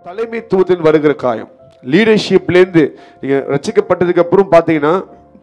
தலைமைத்துவத்தில் வருகிற காயம். லீடர்ஷிப்லேருந்து நீங்கள் ரசிக்கப்பட்டதுக்கு அப்புறம் பார்த்தீங்கன்னா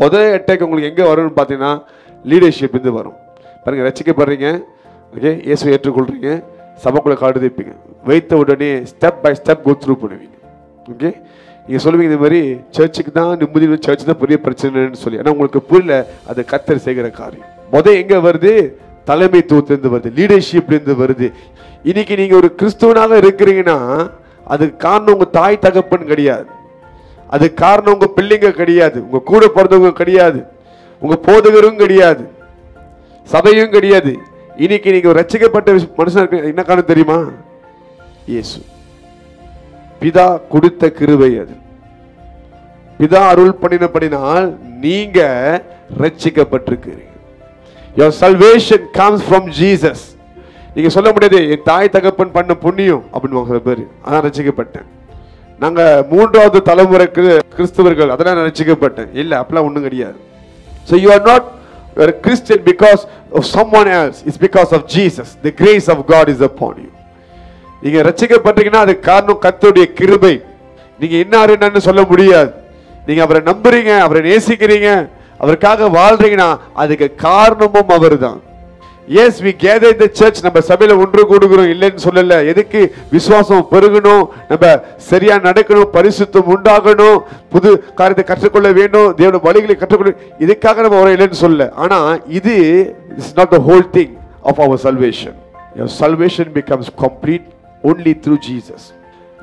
முதல் அட்டாக் உங்களுக்கு எங்கே வரும்னு பார்த்தீங்கன்னா லீடர்ஷிப்லேருந்து வரும். பாருங்கள், ரசிக்கப்படுறீங்க, ஓகே, இயேசுவை ஏற்றுக்கொள்கிறீங்க, சபைக்குள்ளே காடு தைப்பீங்க, வைத்த உடனே step by step go through பண்ணுவீங்க. ஓகே, நீங்கள் சொல்லுவீங்க இந்த மாதிரி சர்ச்சுக்கு தான் நிம்மதி, சர்ச்சு தான் பெரிய பிரச்சனைன்னு சொல்லி. ஆனால் உங்களுக்கு புரியல, அது கர்த்தர் செய்கிற காரியம். முதல் எங்கே வருது? தலைமைத்துவத்திலிருந்து வருது, லீடர்ஷிப்லேருந்து வருது. இன்னைக்கு நீங்கள் ஒரு கிறிஸ்துவனாக இருக்கிறீங்கன்னா அதுக்கு காரணம் உங்கள் தாய் தகப்பன் கிடையாது, அதுக்கு காரணம் உங்கள் பிள்ளைங்க கிடையாது, உங்கள் கூட பிறந்தவங்க கிடையாது, உங்கள் போதகரும் கிடையாது, சபையும் கிடையாது. இன்னைக்கு நீங்க ஒரு ரட்சிக்கப்பட்ட மனுஷன் இருக்கு, என்ன காரணம் தெரியுமா? இயேசு. பிதா கொடுத்த கிருபை அது. பிதா அருள் பண்ணினபடினால் நீங்க ரட்சிக்கப்பட்டிருக்கிறீங்க. Your salvation comes from Jesus. நீங்க சொல்ல முடியாது என் தாய் தகப்பன் பண்ண புண்ணியம் அப்படின்னு சில பேர், அதான் ரட்சிக்கப்பட்டேன். நாங்க 3வது தலைமுறைக்கு கிறிஸ்தவர்கள், அதெல்லாம் நான் ரட்சிக்கப்பட்டேன். இல்ல, அப்படிலாம் ஒண்ணும் கிடையாது. So you are not a Christian because of someone else. It's because of Jesus. The grace of God is upon you. நீங்க ரட்சிக்கப்பட்டீங்கன்னா அது காரணம் கர்த்தருடைய கிருபை. நீங்க என்னன்னு சொல்ல முடியாது. நீங்க அவரை நம்புறீங்க, அவரை நேசிக்கிறீங்க, அவருக்காக வாழ்றீங்கன்னா அதுக்கு காரணமும் அவர்தான். Yes, we gather in the church. நம்ம சபையில ஒன்று கூடுகிறோம், இல்லைன்னு சொல்லல. எதுக்கு? விசுவாசம் பெருகணும், நம்ம சரியா நடக்கணும், பரிசுத்தம் உண்டாகணும், புது காரியத்தை கற்றுக்கொள்ள வேண்டும், தேவனுடைய வழிகளை கற்றுக்கொள்ள, இதுக்காக நம்ம வர இல்லைன்னு சொல்ல. ஆனா இது is not the whole thing of our salvation. Your salvation becomes complete only through Jesus.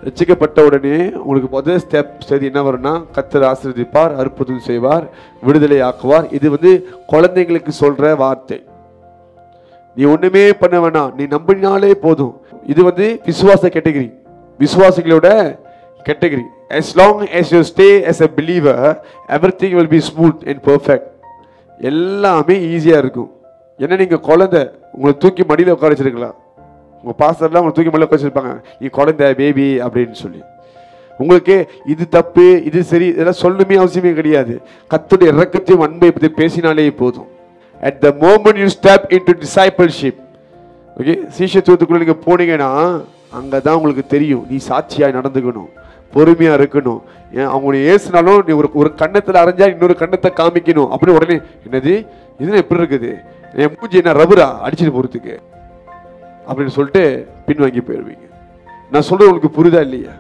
ரட்சிக்கப்பட்ட உடனே உங்களுக்கு முதல் ஸ்டெப் என்ன வரும்னா, கர்த்தர் ஆசீர்வதிப்பார், அற்புதம் செய்வார், விடுதலை ஆக்குவார். இது குழந்தைங்களுக்கு சொல்ற வார்த்தை. நீ ஒண்ணுமே பண்ண வேணாம், நீ நம்பினாலே போதும். இது விசுவாச கேட்டகரி, விசுவாசிகளோட category. As long as you stay as a believer, everything will be smooth and perfect. எல்லாமே ஈஸியா இருக்கும். ஏன்னா நீங்க குழந்தை, உங்களை தூக்கி மடியில உட்கார வச்சிருக்கலாம். உங்க பாஸ்டர்லாம் உங்களை தூக்கி மடியில உட்கார வச்சிருப்பாங்க, நீ குழந்தை, பேபி அப்படின்னு சொல்லி. உங்களுக்கு இது தப்பு, இது சரி, இதெல்லாம் சொல்லணுமே அவசியமே கிடையாது. கர்த்தருடைய இரக்கத்தையும் அன்பை பற்றி பேசினாலே போதும். At the moment you step into discipleship, okay, சீஷத்துவத்துக்குள்ள நீங்க போனீங்கன்னா அங்கதான் உங்களுக்கு தெரியும் நீ சாட்சியாய் நடந்துக்கணும், பொறுமையா இருக்கணும். அவங்க ஏசுனாலும் நீ ஒரு கண்ணத்துல அரைஞ்சா இன்னொரு கண்ணத்தை காமிக்கணும். அப்படி உடனே என்னது இது எப்படி இருக்குது, என் மூஞ்சி என்ன ரபரா அடிச்சுட்டு போறதுக்கு அப்படின்னு சொல்லிட்டு பின்வாங்கி போயிடுவீங்க. நான் சொல்றது உங்களுக்கு புரியுதா இல்லையா?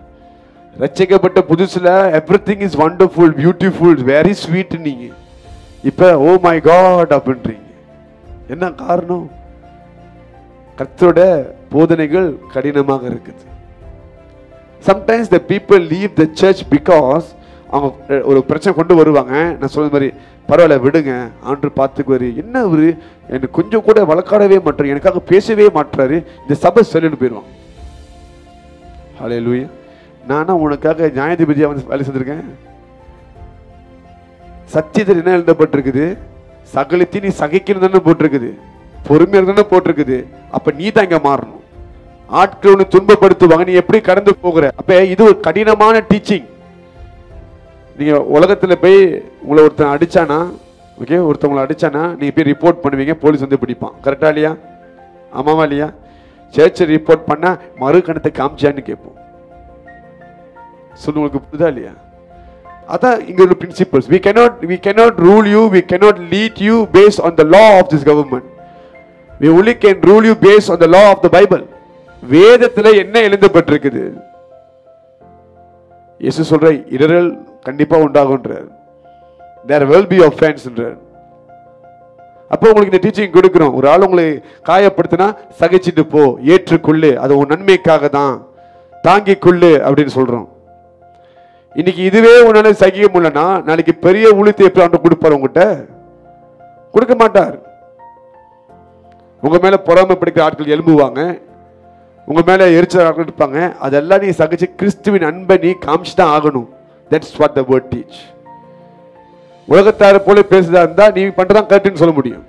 ரட்சிக்கப்பட்ட புதுசுல everything is wonderful, beautiful, very sweet. நீங்க இப்ப ஓ மை காட் அப்படின்றீங்க. என்ன காரணம்? கர்த்தரோட போதனைகள் கடினமாக இருக்குது. Sometimes the people leave the church because அவங்க ஒரு பிரச்சனை கொண்டு வருவாங்க. நான் சொன்ன மாதிரி பரவாயில்ல விடுங்க, ஆண்டவர் பார்த்துக்குவாரு. என்ன அவரு எனக்கு கொஞ்சம் கூட வழக்காடவே மாட்டாரு, எனக்காக பேசவே மாட்டாரு, இந்த சபை செல்லுன்னு போயிடுவான். ஹல்லேலூயா. நானா உனக்காக நியாயாதிபதியா வேலை செஞ்சிருக்கேன்? சத்தியத்தில் என்ன எழுதப்பட்டிருக்குது? சகலத்தை நீ சகிக்கணும் தானே போட்டிருக்குது, பொறுமையா தானே போட்டிருக்குது. அப்ப நீ தான் இங்க மாறணும். ஆட்கள் ஒன்று துன்பப்படுத்துவாங்க, நீ எப்படி கடந்து போகிற? அப்ப இது ஒரு கடினமான டீச்சிங். நீங்க உலகத்துல போய் உங்களை ஒருத்தன் அடிச்சானா, ஓகே, ஒருத்தவங்களை அடிச்சானா நீங்க போய் ரிப்போர்ட் பண்ணுவீங்க, போலீஸ் பிடிப்பான். கரெக்டா இல்லையா? ஆமாவா இல்லையா? சர்ச்சை ரிப்போர்ட் பண்ணா மறு கணத்தை காமிச்சான்னு கேட்போம். சொல்லு, உங்களுக்கு புரியுதா இல்லையா? அதான் இங்க ஒரு principles. we cannot rule you, we cannot lead you based on the law of this government. we only can rule you based on the law of the Bible. வேதத்துல என்ன எழுதப்பட்டிருக்குது? இயேசு சொல்ற இடரல் கண்டிப்பா உண்டாகும்ன்றார். there will be offense-ன்றார். அப்போ உங்களுக்கு இந்த teaching கொடுக்கிறோம். ஒரு ஆள் உங்களை காயப்படுத்தினா சகிச்சிட்டு போ, ஏற்றுக்கொள்ளு, அது உன் நன்மைக்காக தான், தாங்கிக் கொள்ளு அப்படின்னு சொல்றோம். இன்னைக்கு இதுவே உன்னால சகிக்க முடியலன்னா நாளைக்கு பெரிய ஊழியத்தை எப்படி ஆண்டு கொடுப்பார்? உங்ககிட்ட கொடுக்க மாட்டார். உங்க மேல பொறாமை பிடிக்கிற ஆட்கள் எழும்புவாங்க, உங்க மேல எரிச்சல் ஆட்கள் இருப்பாங்க. அதெல்லாம் நீ சகிச்சு கிறிஸ்துவின் அன்பை நீ காமிச்சுதான் ஆகணும். That's what the word teach. உலகத்தார போல பேசுதா இருந்தா நீ பண்றதான் கரெக்ட்னு சொல்ல முடியும்.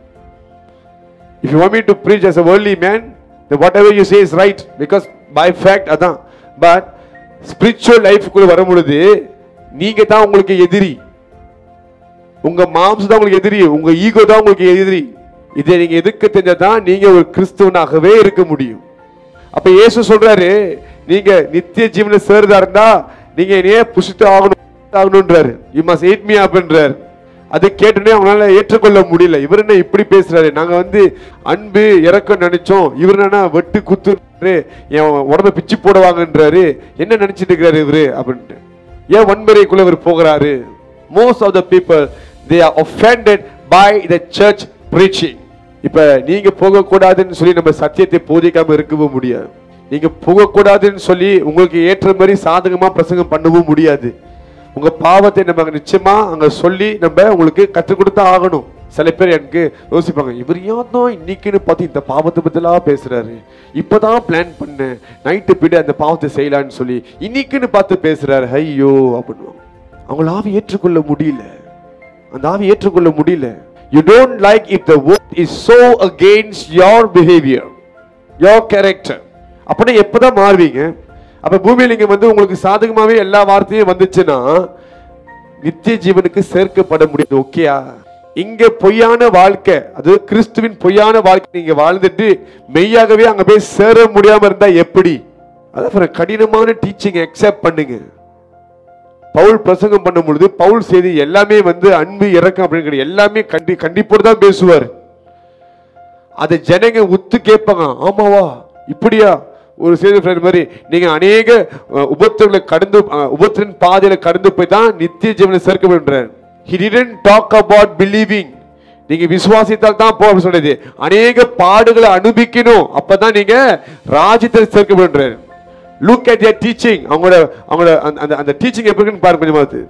If you want me to preach as a worldly man, then whatever you say is right because by fact அதான். But ஸ்பிரிச்சுவல் லைஃப்க்குள்ள வரும் பொழுது நீங்க தான் உங்களுக்கு எதிரி, உங்க மாம்சம் தான் உங்களுக்கு எதிரி, உங்க ஈகோ தான் உங்களுக்கு எதிரி. இதை நீங்க எதிர்க்க தெரிஞ்சதான் நீங்க ஒரு கிறிஸ்துவனாகவே இருக்க முடியும். அப்ப இயேசு சொல்றாரு, நீங்க நித்திய ஜீவனை சேர்றதா இருந்தா நீங்க என்னையே புசித்து ஆகணும்ன்றாரு. யூ மஸ்ட் ஈட் மீ அப்படின்றாரு. அதை கேட்டுனே அவங்களால ஏற்றுக்கொள்ள முடியல. இவர் என்ன இப்படி பேசுறாரு, நாங்க அன்பு இறக்க நினைச்சோம், இவர் என்ன வெட்டு குத்து என் உடம்பை பிச்சு போடுவாங்கன்றாரு, என்ன நினைச்சிட்டு இருக்கிறாரு இவரு அப்படின்ட்டு. ஏன் வன்முறைக்குள்ள இவர் போகிறாரு? Most of the people they are offended by the church preaching. இப்ப நீங்க போகக்கூடாதுன்னு சொல்லி நம்ம சத்தியத்தை போதிக்காம இருக்கவும் முடியாது. நீங்க போகக்கூடாதுன்னு சொல்லி உங்களுக்கு ஏற்ற மாதிரி சாதகமா பிரசங்கம் பண்ணவும் முடியாது. உங்க பாவத்தை நம்ம நிச்சயமா அங்க சொல்லி நம்ம உங்களுக்கு கற்றுக் கொடுத்தா ஆகணும். சில பேர் எனக்கு யோசிப்பாங்க, இவர் ஏன் இன்னைக்குன்னு பார்த்து இந்த பாவத்தை பத்திலாம் பேசுறாரு, இப்பதான் பிளான் பண்ண நைட்டு போயிட்டு அந்த பாவத்தை செய்யலான்னு சொல்லி இன்னைக்குன்னு பார்த்து பேசுறாரு ஐயோ அப்படின்னு. அவங்கள ஆவி ஏற்றுக்கொள்ள முடியல, அந்த ஆவி ஏற்றுக்கொள்ள முடியல. You don't like if the word is so against your behavior, your character. அப்பனா எப்பதான் மாறுவீங்க? அப்ப பூமியில நீங்க உங்களுக்கு சாதகமாவே எல்லா வார்த்தையும் வந்துச்சுன்னா நித்திய ஜீவனுக்கு சேர்க்கப்பட முடியாது. ஓகேயா? இங்க பொய்யான வாழ்க்கை, அது கிறிஸ்துவின் பொய்யான வாழ்க்கை நீங்க வாழ்ந்துட்டு மெய்யாகவே அங்க போய் சேர முடியாம இருந்தா எப்படி? அதான் கடினமான டீச்சிங் அக்செப்ட் பண்ணுங்க. பவுல் பிரசங்கம் பண்ணும் பொழுது பவுல் செய்தி எல்லாமே அன்பு இறக்கம் அப்படின்னு எல்லாமே கண்டிப்போடு தான் பேசுவார். அதை ஜனங்க உத்து கேட்பாங்க, ஆமாவா இப்படியா? ஒரு செய்தி மாதிரி நீங்க அநேக உபத்திரங்களை கடந்து உபத்திரின் பாதையில கடந்து போய் தான் நித்திய ஜீவனை சேர்க்கப்படுறார். He didn't talk about believing. நீங்க விசுவாசித்தால் தான் போக சொல்றது, அநேக பாடுகளை அனுபவிக்கணும், அப்பதான் நீங்க ராஜ்யத்தை சேர்க்கப்படுறார். Look at their teaching. அவங்களோட அந்த டீச்சிங் எப்படி இருக்குன்னு பாருங்க கொஞ்சமாவது.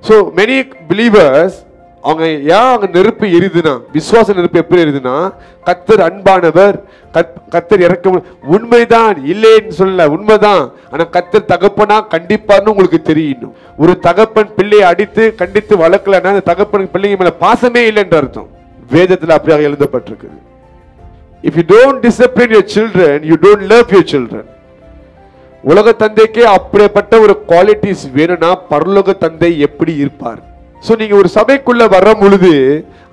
So many believers அவங்க அங்க நெருப்பு எரியுதுன்னா, விசுவாச நெருப்பு எப்படி எரியுதுன்னா, கர்த்தர் அன்பானவர், கர்த்தர் இறக்கம், உண்மைதான் இல்லைன்னு சொல்லல, உண்மைதான். ஆனா கர்த்தர் தகப்பனா கண்டிப்பான்னு உங்களுக்கு தெரியணும். ஒரு தகப்பன் பிள்ளையை அடித்து கண்டித்து வளர்க்கலன்னா அந்த தகப்பன் பிள்ளைங்க மேல பாசமே இல்லைன்ற அர்த்தம். வேதத்துல அப்படியாக எழுதப்பட்டிருக்கு. If you don't discipline your children, you don't love your children. உலக தந்தைக்கே அப்படிப்பட்ட ஒரு குவாலிட்டிஸ் வேணும்னா பரலோக தந்தை எப்படி இருப்பார்? சோ நீங்க ஒரு சபைக்குள்ள வர பொழுது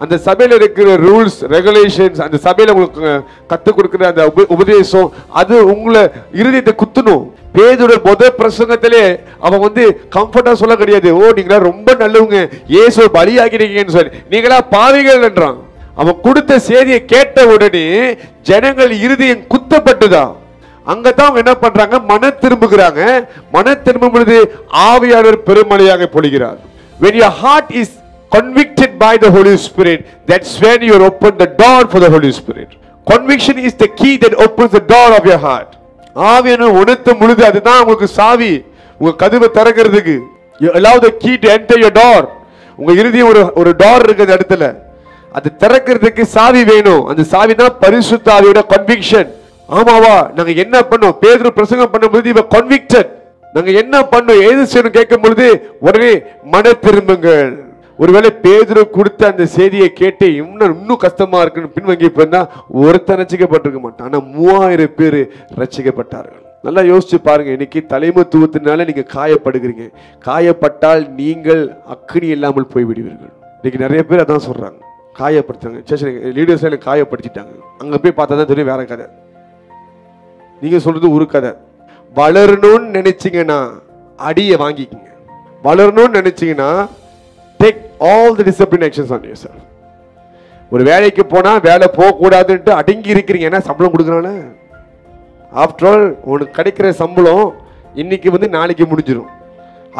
அந்த சபையில இருக்கிற ரூல்ஸ் ரெகுலேஷன்ஸ், அந்த சபையில உங்களுக்கு கத்து கொடுக்கிற அந்த உபதேசம், அது உங்களை இருதயத்தை குத்தணும். பேதுரு முதல் பிரசங்கத்திலே அவன் கம்ஃபர்ட்டா சொல்ல கிடையாது, ஓ நீங்களா ரொம்ப நல்லவங்க, இயேசுவை பலியாக்கிறீங்கன்னு சொல்லி, நீங்களா பாவிகள் என்றான். அவன் கொடுத்த செய்தியை கேட்ட உடனே ஜனங்கள் இருதயம் குத்தப்பட்டுதான். அங்கதான் அவங்க என்ன பண்றாங்க, மன திரும்புகிறாங்க. மன திரும்பும் பொழுது ஆவியானவர் பெருமழையாக பொழிகிறார். When your heart is convicted by the Holy Spirit, that's when you open the door for the Holy Spirit. Conviction is the key that opens the door of your heart. ஆவியானவர் உணர்த்தும் பொழுது அதுதான் உங்களுக்கு சாவி, உங்க கதவை திறக்கிறதுக்கு. You allow the key to enter your door. உங்க இருதயம் ஒரு டோர் இருக்கு அந்த இடத்துல, அது திறக்கிறதுக்கு சாவி வேணும். அந்த சாவி தான் பரிசுத்த ஆவியோட கன்விக்ஷன். ஆமாவா நாங்க என்ன பண்ணோம்? பேதுரு பிரசங்கம் பண்ணும்போது இவ கன்விக்டட். நாங்க என்ன பண்ணோம் ஏது செய்யணும் கேட்கும் பொழுது உடனே மன திரும்புங்கள். ஒருவேளை பேதுரு கொடுத்த அந்த செய்தியை கேட்டு இன்னும் கஷ்டமா இருக்குன்னு பின்வங்கி போயிருந்தா ஒருத்தர் ரசிக்கப்பட்டிருக்க மாட்டான். ஆனா 3000 பேர் ரசிக்கப்பட்டார்கள். நல்லா யோசிச்சு பாருங்க. இன்னைக்கு தலைமைத்துவத்தினால நீங்க காயப்படுகிறீங்க. காயப்பட்டால் நீங்கள் அக்கினி இல்லாமல் போய்விடுவீர்கள். இன்னைக்கு நிறைய பேர் அதான் சொல்றாங்க, காயப்படுத்தாங்க. லீடர்ஸ் காயப்படுத்திட்டாங்க. அங்க போய் பார்த்தா தான் தெரியும் வேற கதை. நீங்க சொல்றது ஒரு கதை. வளரணும்னு நினைச்சீங்கன்னா அடியை வாங்கிக்கங்க. வளரணும்னு நினைச்சீங்கன்னா take all the discipline actions on yourself. ஒரு வேலைக்கு போனா வேலை போக கூடாதுன்ட்டு அடங்கி இருக்கிறீங்க. ஏன்னா சம்பளம் கொடுக்குறானே. ஆஃப்டர் ஆல் உனக்கு கிடைக்கிற சம்பளம் இன்னைக்கு நாளைக்கு முடிஞ்சிடும்.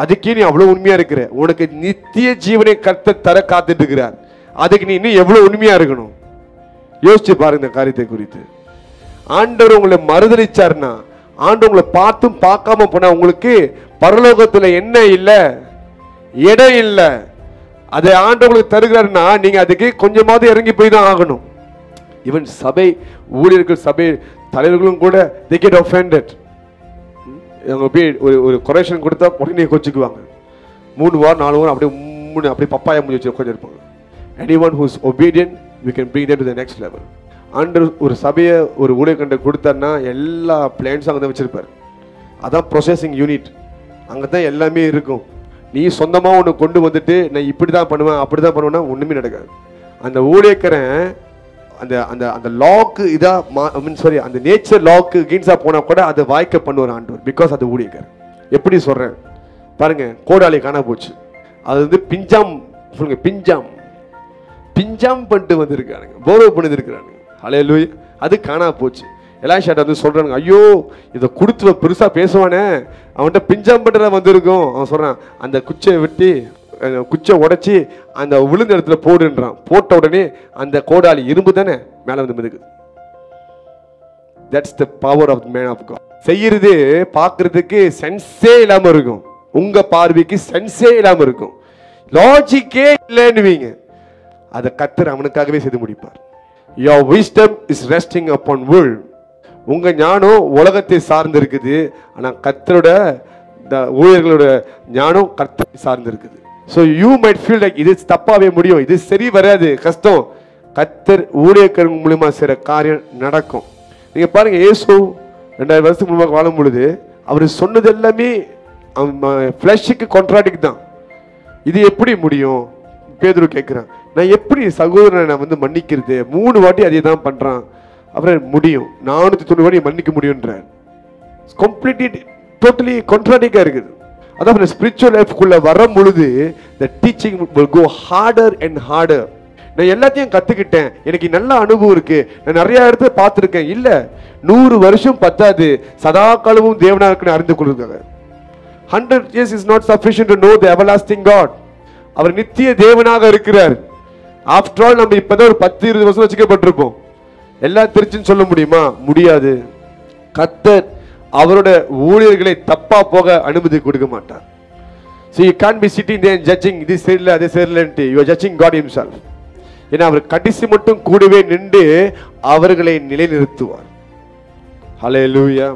அதுக்கே நீ அவ்வளவு உண்மையா இருக்கிற. உனக்கு நித்திய ஜீவனை கர்த்தர் தர காத்துட்டு இருக்கிறார். அதுக்கு நீ இன்னும் எவ்வளவு உண்மையா இருக்கணும் யோசிச்சு பாருங்க. இந்த காரியத்தை குறித்து ஆண்டவர் உங்களை மறுதலிச்சார்னா, ஆண்டு உங்களை பார்த்தும் பார்க்காம போனா உங்களுக்கு பரலோகத்துல என்ன இல்லை, இடம் இல்லை. அதை ஆண்டு உங்களுக்கு தருகிறாருன்னா நீங்க அதுக்கு கொஞ்சமாவது இறங்கி போய் தான் ஆகணும். ஈவன் சபை ஊழியர்கள், சபை தலைவர்களும் கூட they get offended. அவங்க போய் ஒரு கொரேஷன் கொடுத்தா உடனே கோச்சுக்குவாங்க. 3 வாரம் 4 வாரம் அப்படியே பப்பாயா முடிச்சு வச்சு உட்காந்து இருப்பாங்க. anyone who is obedient we can bring them to the next level. ஆண்டவர் ஒரு சபையை ஒரு ஊழியர்கிட்ட கொடுத்தாருன்னா எல்லா பிளான்ஸும் அங்கே தான் வச்சிருப்பார். அதான் ப்ரொசஸிங் யூனிட். அங்கே தான் எல்லாமே இருக்கும். நீ சொந்தமாக ஒன்று கொண்டு வந்துட்டு நான் இப்படி தான் பண்ணுவேன் அப்படி தான் பண்ணுவேன்னா ஒன்றுமே நடக்காது. அந்த ஊழியக்காரன் அந்த அந்த அந்த லாக்கு இதா சாரி அந்த நேச்சர் லாக்கு கீன்ஸா போனா கூட அதை வாய்க்க பண்ணுவார் ஆண்டவர். பிகாஸ் அது ஊழியக்கார். எப்படி சொல்றேன் பாருங்க, கோடாலி காண போச்சு. அது வந்து பிஞ்சாம் சொல்லுங்க, பிஞ்சாம் பண்ணிட்டு வந்திருக்கானுங்க, போரோ பண்ணிருக்கிறானுங்க. ஹல்லேலூயா. அது காணா போச்சு. எலாஷாட்ட வந்து சொல்றானுங்க, ஐயோ இதை கொடுத்து பெருசா பேசுவானே, அவன்கிட்ட பிஞ்சாம் பண்ற வந்திருக்கும். அவன் சொல்றான், அந்த குச்சையை வெட்டி குச்சை உடைச்சி அந்த விழுந்த இடத்துல போடுன்றான். போட்ட உடனே அந்த கோடாலி இரும்பு தானே மேல வந்து மிதக்குது. That's the power of man of God. செய்யறது பார்க்கறதுக்கு சென்ஸே இல்லாம இருக்கும், உங்க பார்வைக்கு சென்ஸே இல்லாம இருக்கும், லாஜிக்கே இல்லைன்னுவீங்க. அதை கர்த்தர் அவனுக்காகவே செய்து முடிப்பார். Your wisdom is resting upon world. உங்க ஞானம் உலகத்தை சார்ந்து இருக்குது, ஆனா கர்த்தரோட ஊழியர்களோட ஞானம் கர்த்தரை சார்ந்து இருக்குது. So you might feel like இது தப்பாவே முடியும், இது சரி வராது, கஷ்டம். கர்த்தர் ஊழியக்காரங்க மூலமா செய்யற காரியம் நடக்கும். நீங்க பாருங்க, இயேசு 2000 வருஷத்துக்கு முன்பாக வாழும் பொழுது அவர் சொன்னது எல்லாமே ஃபிளஷுக்கு கான்ட்ராடிக்ட் தான். இது எப்படி முடியும்? பேதுரு கேட்கிறான், நான் எப்படி சகோதரனை நான் வந்து மன்னிக்கிறது? 3 வாட்டி அதே தான் பண்றான். அப்புறம் முடியும் 490 வாட்டி மன்னிக்க முடியும்ன்றார். கம்ப்ளீட்லி டோட்டலி கான்ட்ராடிக்டா இருக்குது. அதாவது ஸ்பிரிச்சுவல் லைஃப்குள்ள வரும் பொழுது the teaching will go harder and harder. நான் எல்லாத்தையும் கத்துக்கிட்டேன், எனக்கு நல்ல அனுபவம் இருக்கு, நான் நிறைய இடத்துல பார்த்துருக்கேன். இல்ல, 100 வருஷம் பத்தாது, சதா காலமும் தேவனா இருக்குன்னு அறிந்து கொள்ளுங்க. 100 years is not sufficient to know the everlasting God. அவர் நித்திய தேவனாக இருக்கிறார். ஆஃப்டர் ஆல் நம்ம இப்பதான் ஒரு 10-20 வருஷம் வச்சுக்கப்பட்டிருப்போம். எல்லாம் திருச்சின்னு சொல்ல முடியுமா? முடியாது. கர்த்தர் அவரோட ஊழியர்களை தப்பா போக அனுமதி கொடுக்க மாட்டார். So you can't be sitting there and judging இது சரியில்லை அது சரியில்லைன்ட்டு. You are judging God himself. ஏன்னா அவர் கடைசி மட்டும் கூடவே நின்று அவர்களை நிலைநிறுத்துவார். ஹல்லேலூயா.